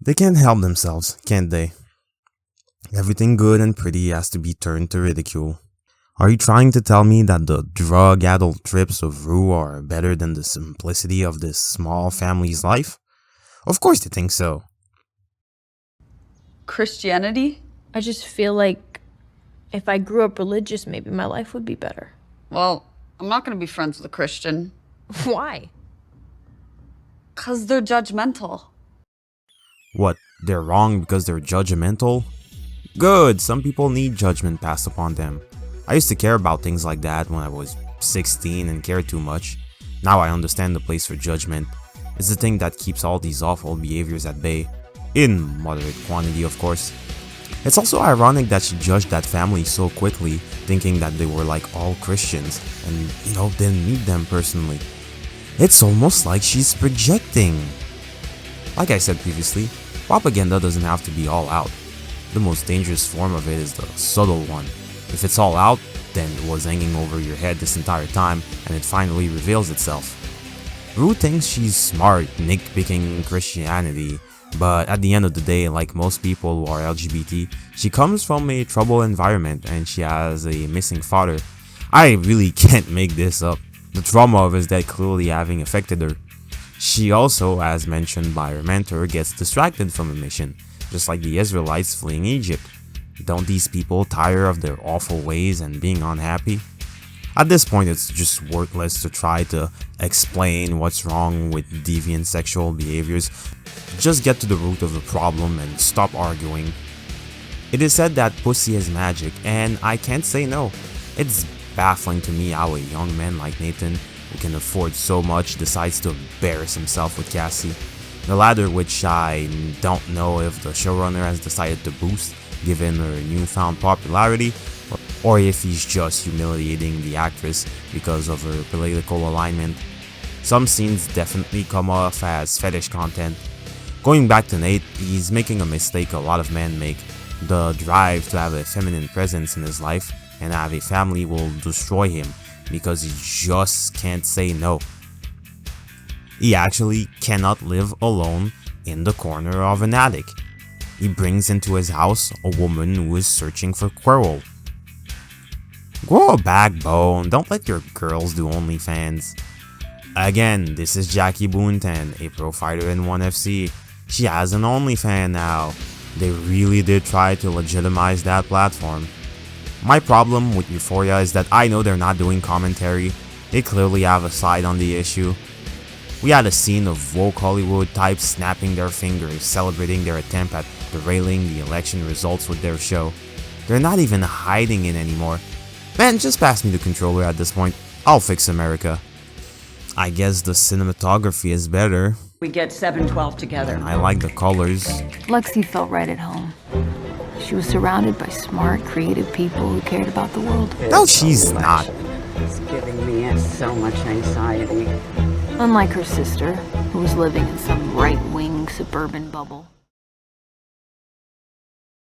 They can't help themselves, can't they? Everything good and pretty has to be turned to ridicule. Are you trying to tell me that the drug-addled trips of Rue are better than the simplicity of this small family's life? Of course they think so. Christianity? I just feel like if I grew up religious, maybe my life would be better. Well, I'm not gonna be friends with a Christian. Why? 'Cause they're judgmental. What, they're wrong because they're judgmental? Good, some people need judgment passed upon them. I used to care about things like that when I was 16 and cared too much. Now I understand the place for judgment. It's the thing that keeps all these awful behaviors at bay. In moderate quantity, of course. It's also ironic that she judged that family so quickly, thinking that they were like all Christians and, didn't meet them personally. It's almost like she's projecting. Like I said previously, propaganda doesn't have to be all out. The most dangerous form of it is the subtle one. If it's all out, then it was hanging over your head this entire time and it finally reveals itself. Rue thinks she's smart, nitpicking Christianity, but at the end of the day, like most people who are LGBT, she comes from a troubled environment and she has a missing father. I really can't make this up. The trauma of his death clearly having affected her. She also, as mentioned by her mentor, gets distracted from a mission, just like the Israelites fleeing Egypt. Don't these people tire of their awful ways and being unhappy? At this point, it's just worthless to try to explain what's wrong with deviant sexual behaviors. Just get to the root of the problem and stop arguing. It is said that pussy is magic, and I can't say no. It's baffling to me how a young man like Nathan, who can afford so much, decides to embarrass himself with Cassie. The latter, which I don't know if the showrunner has decided to boost given her newfound popularity, or if he's just humiliating the actress because of her political alignment. Some scenes definitely come off as fetish content. Going back to Nate, he's making a mistake a lot of men make. The drive to have a feminine presence in his life and have a family will destroy him because he just can't say no. He actually cannot live alone in the corner of an attic. He brings into his house a woman who is searching for quarrel. Grow a backbone, don't let your girls do OnlyFans. Again, this is Jackie Boonton, a pro fighter in 1FC. She has an OnlyFans now. They really did try to legitimize that platform. My problem with Euphoria is that I know they're not doing commentary. They clearly have a side on the issue. We had a scene of woke Hollywood types snapping their fingers, celebrating their attempt at derailing the election results with their show. They're not even hiding it anymore. Man, just pass me the controller at this point. I'll fix America. I guess the cinematography is better. We get 7/12 together. And I like the colors. Lexi felt right at home. She was surrounded by smart, creative people who cared about the world. No, she's not. It's giving me so much anxiety. Unlike her sister, who was living in some right-wing suburban bubble.